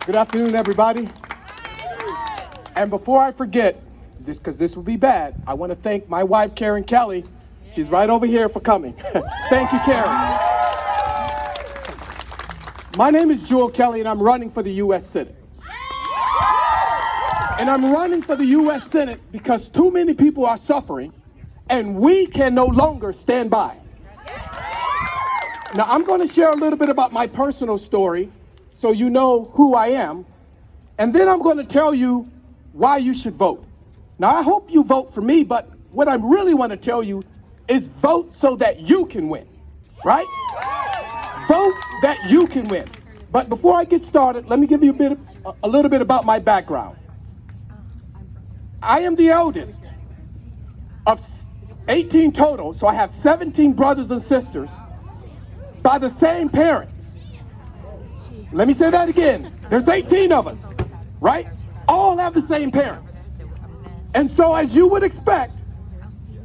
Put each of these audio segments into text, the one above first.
Good afternoon, everybody. And before I forget, because this will be bad, I want to thank my wife, Karen Kelly. She's right over here for coming. Thank you, Karen. My name is Jewel Kelly, and I'm running for the U.S. Senate. And I'm running for the U.S. Senate because too many people are suffering, and we can no longer stand by. Now, I'm going to share a little bit about my personal story so you know who I am, and then I'm going to tell you why you should vote. Now, I hope you vote for me, but what I really want to tell you is vote so that you can win, right? Vote that you can win. But before I get started, let me give you a little bit about my background. I am the eldest of 18 total, so I have 17 brothers and sisters by the same parents. Let me say that again. There's 18 of us, right? All have the same parents. And so, as you would expect,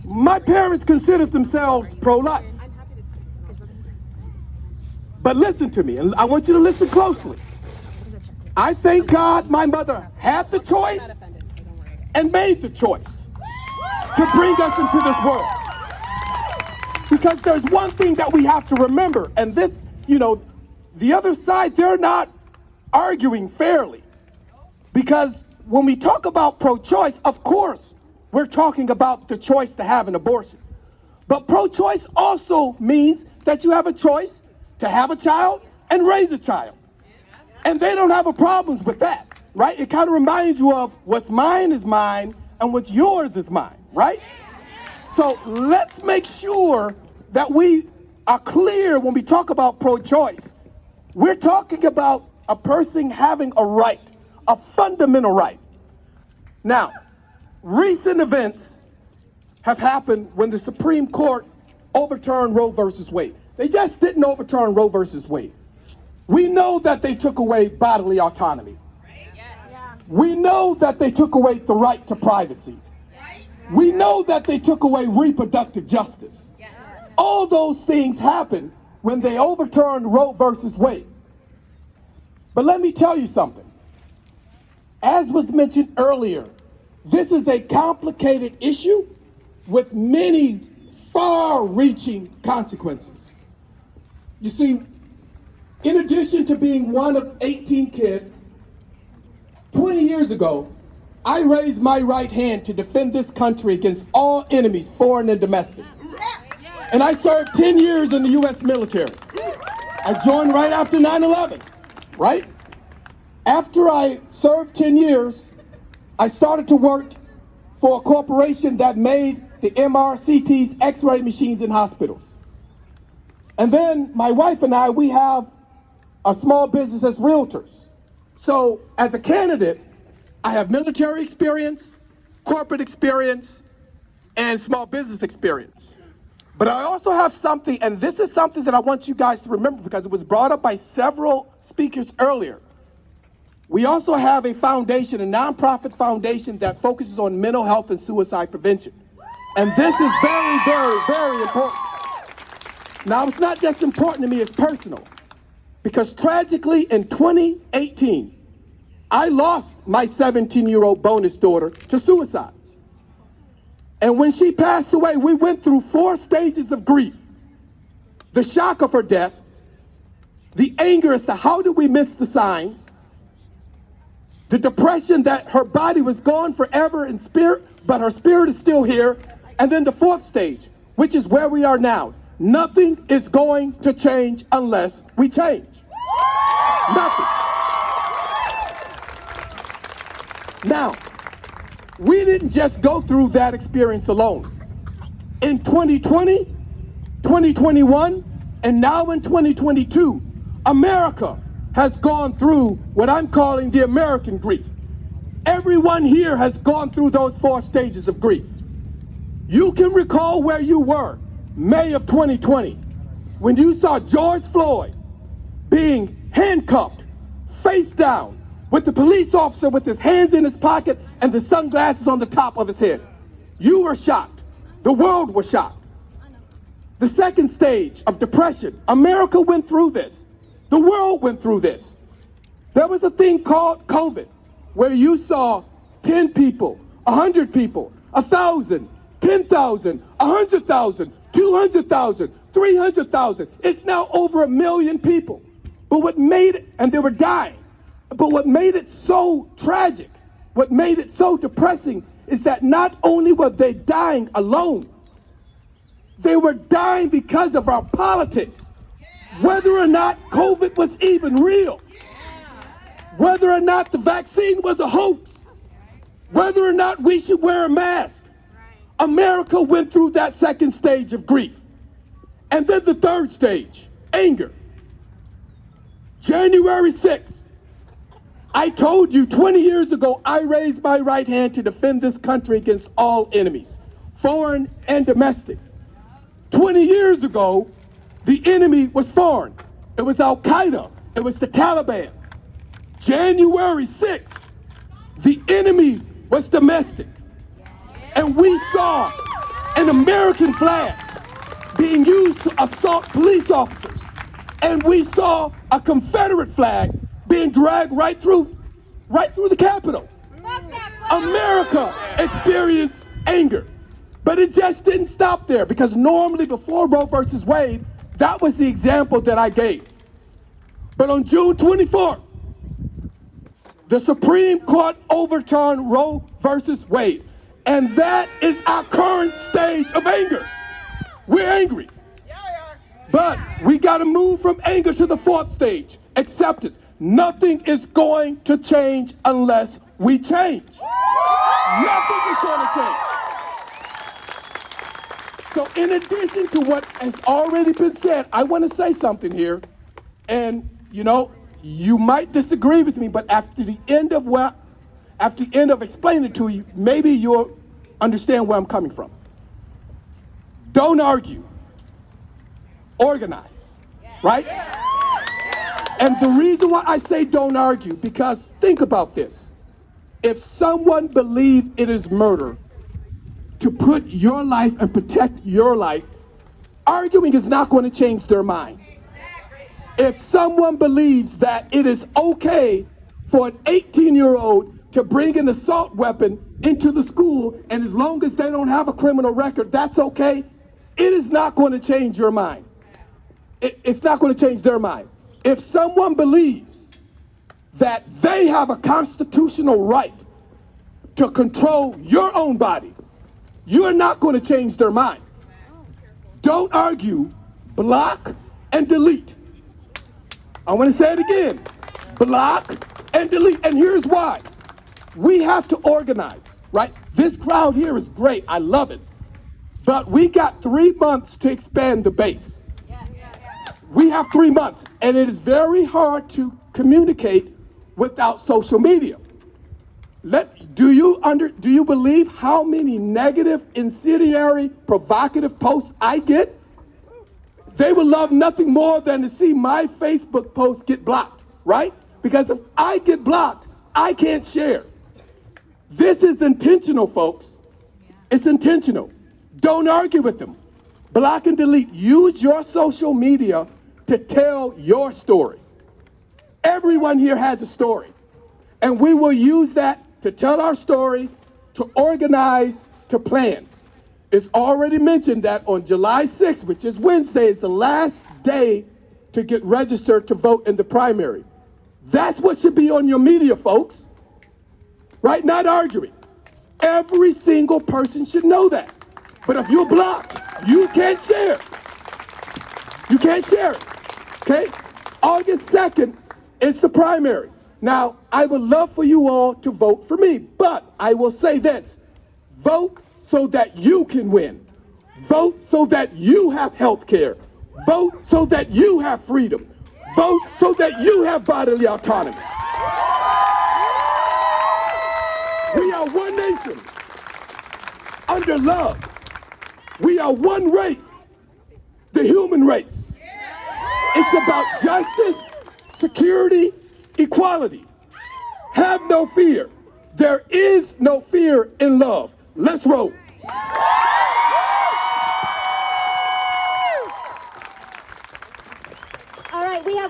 my parents considered themselves pro-life. But listen to me, and I want you to listen closely. I thank God my mother had the choice and made the choice to bring us into this world. Because there's one thing that we have to remember, and this, the other side, they're not arguing fairly. Because when we talk about pro-choice, of course, we're talking about the choice to have an abortion. But pro-choice also means that you have a choice to have a child and raise a child. And they don't have a problem with that, right? It kind of reminds you of what's mine is mine and what's yours is mine, right? So let's make sure that we are clear when we talk about pro-choice. We're talking about a person having a right, a fundamental right. Now, recent events have happened when the Supreme Court overturned Roe versus Wade. They just didn't overturn Roe versus Wade. We know that they took away bodily autonomy. We know that they took away the right to privacy. We know that they took away reproductive justice. All those things happened when they overturned Roe versus Wade. But let me tell you something. As was mentioned earlier, this is a complicated issue with many far-reaching consequences. You see, in addition to being one of 18 kids, 20 years ago, I raised my right hand to defend this country against all enemies, foreign and domestic. And I served 10 years in the U.S. military. I joined right after 9/11, right? After I served 10 years, I started to work for a corporation that made the MRCT's X-ray machines in hospitals. And then my wife and I, we have a small business as realtors. So as a candidate, I have military experience, corporate experience, and small business experience. But I also have something, and this is something that I want you guys to remember because it was brought up by several speakers earlier. We also have a foundation, a nonprofit foundation that focuses on mental health and suicide prevention. And this is very, very, very important. Now, it's not just important to me, it's personal. Because tragically, in 2018, I lost my 17-year-old bonus daughter to suicide. And when she passed away, we went through 4 stages of grief. The shock of her death, the anger as to how did we miss the signs, the depression that her body was gone forever in spirit, but her spirit is still here, and then the 4th stage, which is where we are now. Nothing is going to change unless we change. Nothing. Now, we didn't just go through that experience alone. In 2020, 2021, and now in 2022, America has gone through what I'm calling the American grief. Everyone here has gone through those 4 stages of grief. You can recall where you were May of 2020 when you saw George Floyd being handcuffed, face down, with the police officer with his hands in his pocket and the sunglasses on the top of his head. You were shocked. The world was shocked. The second stage of depression, America went through this. The world went through this. There was a thing called COVID where you saw 10 people, 100 people, 1,000, 10,000, 100,000, 200,000, 300,000. It's now over 1 million people. But what made it, and they were dying, but what made it so tragic, what made it so depressing is that not only were they dying alone, they were dying because of our politics. Whether or not COVID was even real, whether or not the vaccine was a hoax, whether or not we should wear a mask, America went through that second stage of grief. And then the third stage, anger. January 6th, I told you 20 years ago, I raised my right hand to defend this country against all enemies, foreign and domestic. 20 years ago, the enemy was foreign. It was Al-Qaeda. It was the Taliban. January 6th, the enemy was domestic. And we saw an American flag being used to assault police officers. And we saw a Confederate flag being dragged right through the Capitol. America experienced anger. But it just didn't stop there, because normally before Roe versus Wade, that was the example that I gave. But on June 24th, the Supreme Court overturned Roe versus Wade. And that is our current stage of anger. We're angry. But we got to move from anger to the fourth stage, acceptance. Nothing is going to change unless we change. Nothing is going to change. So in addition to what has already been said, I want to say something here. And, you might disagree with me, but after the end of explaining it to you, maybe you'll understand where I'm coming from. Don't argue. Organize. Right? And the reason why I say don't argue, because think about this. If someone believes it is murder to put your life and protect your life, arguing is not going to change their mind. If someone believes that it is okay for an 18-year-old to bring an assault weapon into the school, and as long as they don't have a criminal record, that's okay, it is not going to change your mind. It's not going to change their mind. If someone believes that they have a constitutional right to control your own body, you're not going to change their mind. Don't argue, block, and delete. I want to say it again. Block and delete. And here's why. We have to organize, right? This crowd here is great. I love it. But we got 3 months to expand the base. We have 3 months, and it is very hard to communicate without social media. Do you believe how many negative, incendiary, provocative posts I get? They would love nothing more than to see my Facebook post get blocked, right? Because if I get blocked, I can't share. This is intentional, folks. It's intentional. Don't argue with them. Block and delete. Use your social media to tell your story. Everyone here has a story. And we will use that to tell our story, to organize, to plan. It's already mentioned that on July 6th, which is Wednesday, is the last day to get registered to vote in the primary. That's what should be on your media, folks. Right? Not arguing. Every single person should know that. But if you're blocked, you can't share. You can't share it. Okay? August 2nd is the primary. Now, I would love for you all to vote for me, but I will say this. Vote so that you can win. Vote so that you have health care. Vote so that you have freedom. Vote so that you have bodily autonomy. We are one nation under love. We are one race, the human race. It's about justice, security, equality. Have no fear. There is no fear in love. Let's roll. All right, we have